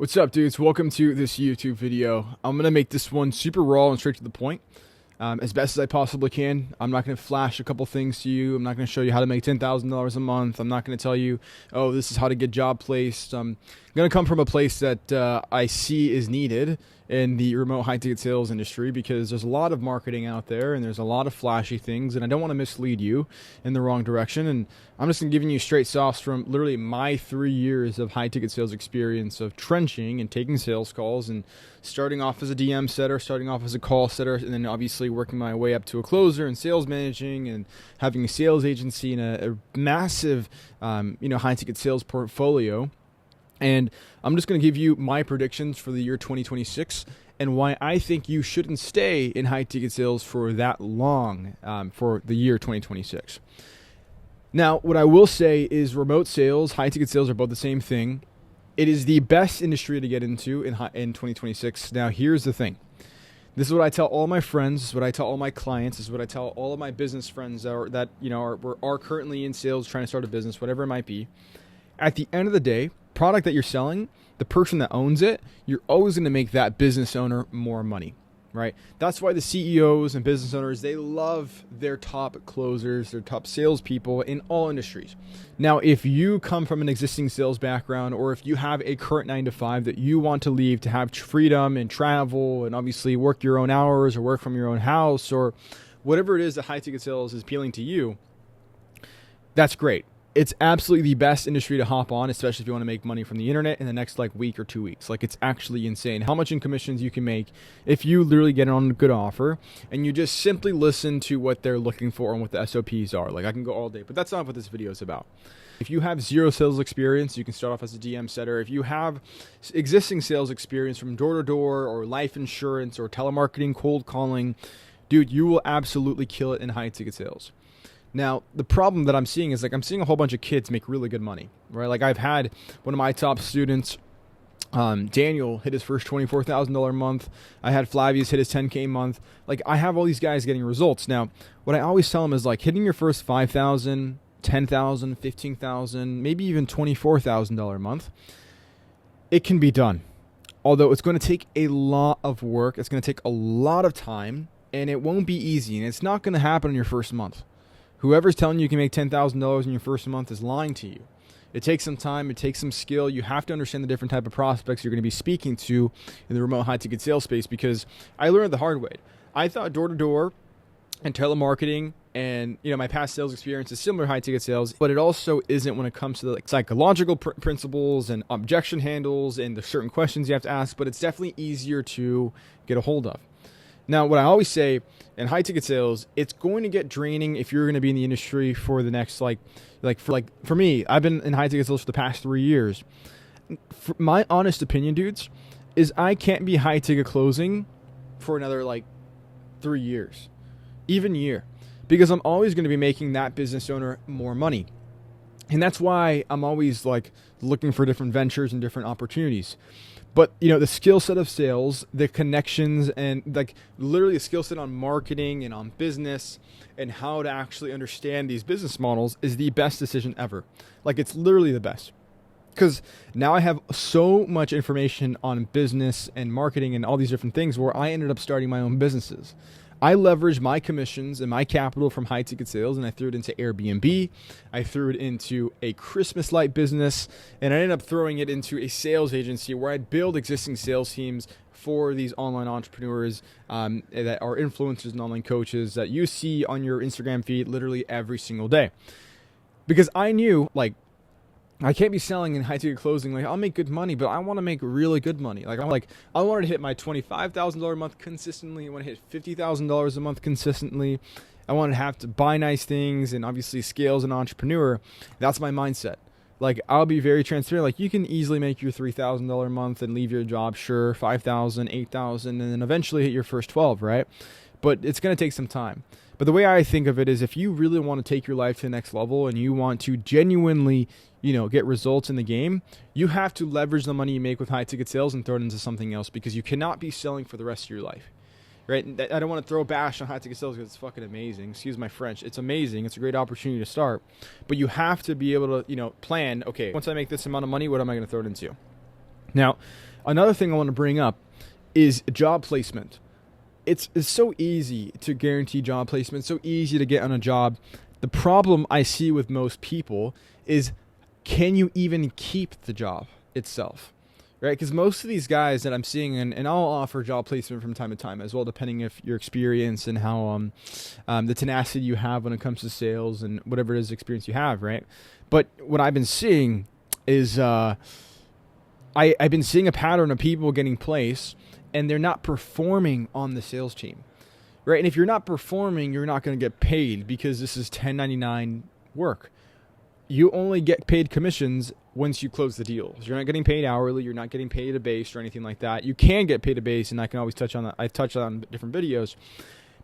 What's up, dudes? Welcome to this YouTube video. I'm going to make this one super raw and straight to the point, as best as I possibly can. I'm not going to flash a couple things to you. I'm not going to show you how to make $10,000 a month. I'm not going to tell you, oh, this is how to get job placed. I'm going to come from a place that I see is needed in the remote high-ticket sales industry, because there's a lot of marketing out there and there's a lot of flashy things, and I don't want to mislead you in the wrong direction. And I'm just giving you straight sauce from literally my 3 years of high-ticket sales experience of trenching and taking sales calls and starting off as a DM setter, starting off as a call setter, and then obviously working my way up to a closer and sales managing and having a sales agency and a massive high-ticket sales portfolio. And I'm just going to give you my predictions for the year 2026 and why I think you shouldn't stay in high-ticket sales for that long for the year 2026. Now, what I will say is remote sales, high-ticket sales are both the same thing. It is the best industry to get into in 2026. Now, here's the thing. This is what I tell all my friends. This is what I tell all my clients. This is what I tell all of my business friends that are currently in sales, trying to start a business, whatever it might be. At the end of the day, product that you're selling, the person that owns it, you're always going to make that business owner more money, right? That's why the CEOs and business owners, they love their top closers, their top salespeople in all industries. Now, if you come from an existing sales background, or if you have a current 9-to-5 that you want to leave to have freedom and travel and obviously work your own hours or work from your own house or whatever it is that high ticket sales is appealing to you, that's great. It's absolutely the best industry to hop on, especially if you want to make money from the internet in the next week or 2 weeks. It's actually insane how much in commissions you can make if you literally get on a good offer and you just simply listen to what they're looking for and what the SOPs are. I can go all day, but that's not what this video is about. If you have zero sales experience, you can start off as a DM setter. If you have existing sales experience from door-to-door or life insurance or telemarketing, cold calling, dude, you will absolutely kill it in high ticket sales. Now, the problem that I'm seeing is I'm seeing a whole bunch of kids make really good money, right? I've had one of my top students, Daniel, hit his first $24,000 a month. I had Flavius hit his $10K a month. I have all these guys getting results. Now, what I always tell them is hitting your first $5,000, $10,000, $15,000, maybe even $24,000 a month. It can be done. Although it's going to take a lot of work. It's going to take a lot of time, and it won't be easy, and it's not going to happen in your first month. Whoever's telling you can make $10,000 in your first month is lying to you. It takes some time. It takes some skill. You have to understand the different type of prospects you're going to be speaking to in the remote high-ticket sales space, because I learned the hard way. I thought door-to-door and telemarketing and my past sales experience is similar to high-ticket sales, but it also isn't when it comes to the psychological principles and objection handles and the certain questions you have to ask, but it's definitely easier to get a hold of. Now, what I always say in high-ticket sales, it's going to get draining if you're going to be in the industry for the next, for me, I've been in high-ticket sales for the past 3 years. For my honest opinion, dudes, is I can't be high-ticket closing for another, 3 years, even year, because I'm always going to be making that business owner more money. And that's why I'm always, looking for different ventures and different opportunities. But, the skill set of sales, the connections, and literally the skill set on marketing and on business and how to actually understand these business models is the best decision ever. It's literally the best. Because now I have so much information on business and marketing and all these different things where I ended up starting my own businesses. I leveraged my commissions and my capital from high ticket sales, and I threw it into Airbnb. I threw it into a Christmas light business, and I ended up throwing it into a sales agency where I'd build existing sales teams for these online entrepreneurs that are influencers and online coaches that you see on your Instagram feed literally every single day. Because I knew, I can't be selling in high-ticket closing. I'll make good money, but I want to make really good money. I wanted to hit my $25,000 a month consistently. I want to hit $50,000 a month consistently. I want to have to buy nice things and obviously scale as an entrepreneur. That's my mindset. I'll be very transparent. You can easily make your $3,000 a month and leave your job, sure, $5,000, $8,000, and then eventually hit your first 12, right? But it's going to take some time. But the way I think of it is, if you really want to take your life to the next level and you want to genuinely, get results in the game, you have to leverage the money you make with high ticket sales and throw it into something else, because you cannot be selling for the rest of your life, right? I don't want to throw a bash on high ticket sales because it's fucking amazing. Excuse my French. It's amazing. It's a great opportunity to start, but you have to be able to, plan, okay, once I make this amount of money, what am I going to throw it into? Now, Another thing I want to bring up is job placement. It's so easy to guarantee job placement, so easy to get on a job. The problem I see with most people is, can you even keep the job itself? Right? Because most of these guys that I'm seeing, and I'll offer job placement from time to time as well, depending if your experience and how the tenacity you have when it comes to sales and whatever it is experience you have, right? But what I've been seeing is I've been seeing a pattern of people getting placed and they're not performing on the sales team, right? And if you're not performing, you're not going to get paid, because this is 1099 work. You only get paid commissions once you close the deals. You're not getting paid hourly. You're not getting paid a base or anything like that. You can get paid a base, and I can always touch on that. I've touched on different videos,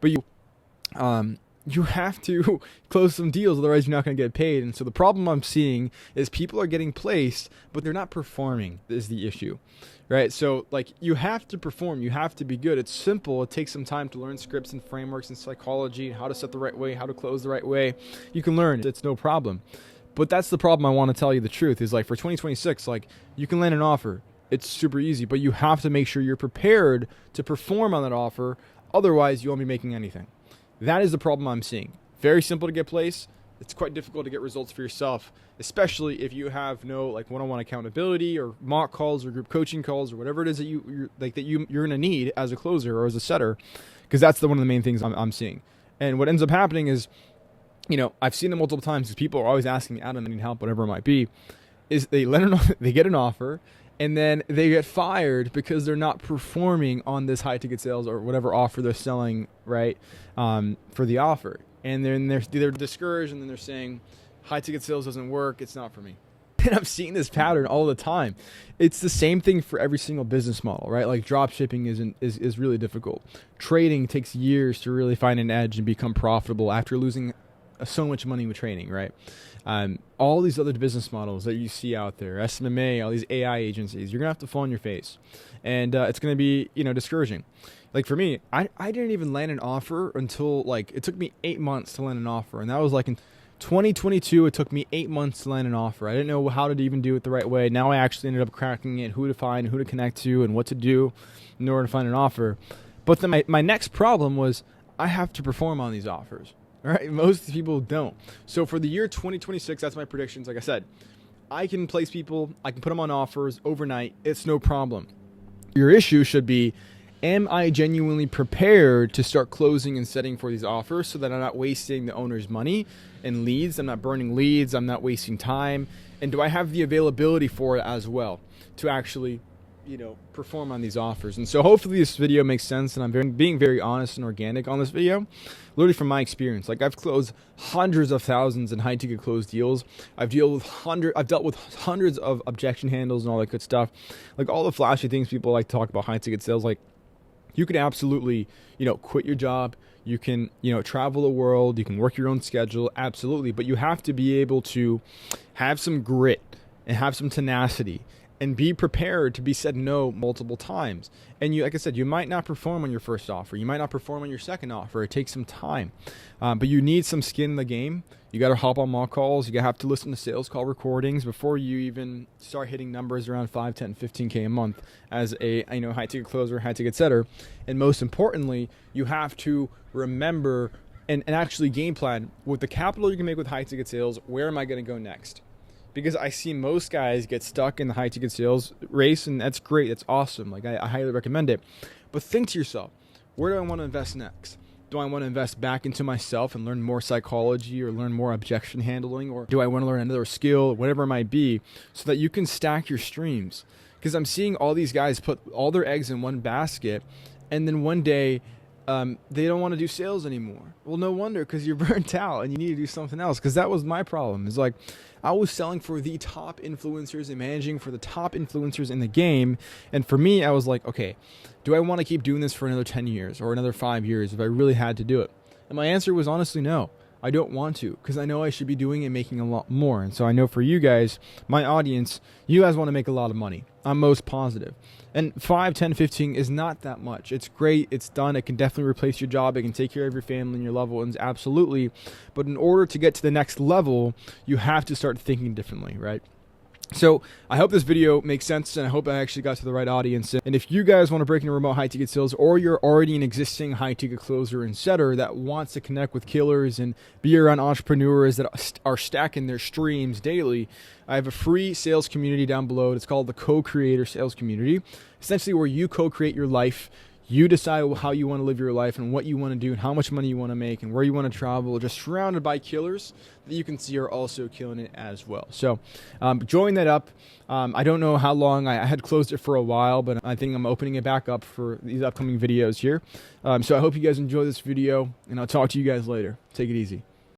but you have to close some deals, otherwise you're not going to get paid. And so the problem I'm seeing is people are getting placed, but they're not performing is the issue, right? So like, you have to perform, you have to be good. It's simple. It takes some time to learn scripts and frameworks and psychology and how to set the right way, how to close the right way. You can learn, it's no problem. But that's the problem. I want to tell you the truth is, like, for 2026, like, you can land an offer. It's super easy, but you have to make sure you're prepared to perform on that offer. Otherwise, you won't be making anything. That is the problem I'm seeing. Very simple to get placed. It's quite difficult to get results for yourself, especially if you have no like one-on-one accountability or mock calls or group coaching calls or whatever it is that you're going to need as a closer or as a setter, because that's one of the main things I'm seeing. And what ends up happening is, I've seen it multiple times, because people are always asking me, Adam, I need help, whatever it might be, is they get an offer, and then they get fired because they're not performing on this high ticket sales or whatever offer they're selling, right, for the offer. And then they're discouraged, and then they're saying, high ticket sales doesn't work, it's not for me. And I'm seeing this pattern all the time. It's the same thing for every single business model, right? Like, drop shipping is really difficult. Trading takes years to really find an edge and become profitable after losing so much money with trading, right? All these other business models that you see out there, SMMA, all these AI agencies, you're gonna have to fall on your face, and it's gonna be discouraging. Like, for me, I didn't even land an offer until, like, it took me 8 months to land an offer, and that was like in 2022. It took me 8 months to land an offer. I didn't know how to even do it the right way. Now I actually ended up cracking it, who to find, who to connect to, and what to do in order to find an offer. But then my next problem was, I have to perform on these offers. Right? Most people don't. So for the year 2026, that's my predictions. Like I said, I can place people, I can put them on offers overnight. It's no problem. Your issue should be, am I genuinely prepared to start closing and setting for these offers so that I'm not wasting the owner's money and leads? I'm not burning leads. I'm not wasting time. And do I have the availability for it as well to actually perform on these offers? And so hopefully this video makes sense, and I'm being very honest and organic on this video, literally from my experience. Like, I've closed hundreds of thousands in high ticket closed deals. I've dealt with hundreds of objection handles and all that good stuff. Like, all the flashy things people like to talk about high ticket sales. Like, you can absolutely, quit your job. You can, travel the world. You can work your own schedule. Absolutely. But you have to be able to have some grit and have some tenacity and be prepared to be said no multiple times. And like I said, you might not perform on your first offer. You might not perform on your second offer. It takes some time. But you need some skin in the game. You got to hop on mock calls. You have to listen to sales call recordings before you even start hitting numbers around 5, 10, 15K a month as a high ticket closer, high ticket setter. And most importantly, you have to remember and actually game plan with the capital you can make with high ticket sales. Where am I going to go next? Because I see most guys get stuck in the high ticket sales race, and that's great. That's awesome. Like, I highly recommend it. But think to yourself, where do I want to invest next? Do I want to invest back into myself and learn more psychology or learn more objection handling? Or do I want to learn another skill, whatever it might be, so that you can stack your streams? Because I'm seeing all these guys put all their eggs in one basket, and then one day they don't want to do sales anymore. Well, no wonder, because you're burnt out and you need to do something else. Because that was my problem. It's like, I was selling for the top influencers and managing for the top influencers in the game. And for me, I was like, okay, do I want to keep doing this for another 10 years or another 5 years if I really had to do it? And my answer was honestly no. I don't want to, because I know I should be doing and making a lot more. And so I know for you guys, my audience, you guys want to make a lot of money. I'm most positive. And 5, 10, 15 is not that much. It's great. It's done. It can definitely replace your job. It can take care of your family and your loved ones. Absolutely. But in order to get to the next level, you have to start thinking differently, right? So I hope this video makes sense, and I hope I actually got to the right audience. And if you guys want to break into remote high ticket sales, or you're already an existing high ticket closer and setter that wants to connect with killers and be around entrepreneurs that are stacking their streams daily, I have a free sales community down below. It's called the Co-Creator Sales Community, essentially where you co-create your life. You decide how you want to live your life and what you want to do and how much money you want to make and where you want to travel, just surrounded by killers that you can see are also killing it as well. So join that up. I don't know how long. I had closed it for a while, but I think I'm opening it back up for these upcoming videos here. So I hope you guys enjoy this video, and I'll talk to you guys later. Take it easy.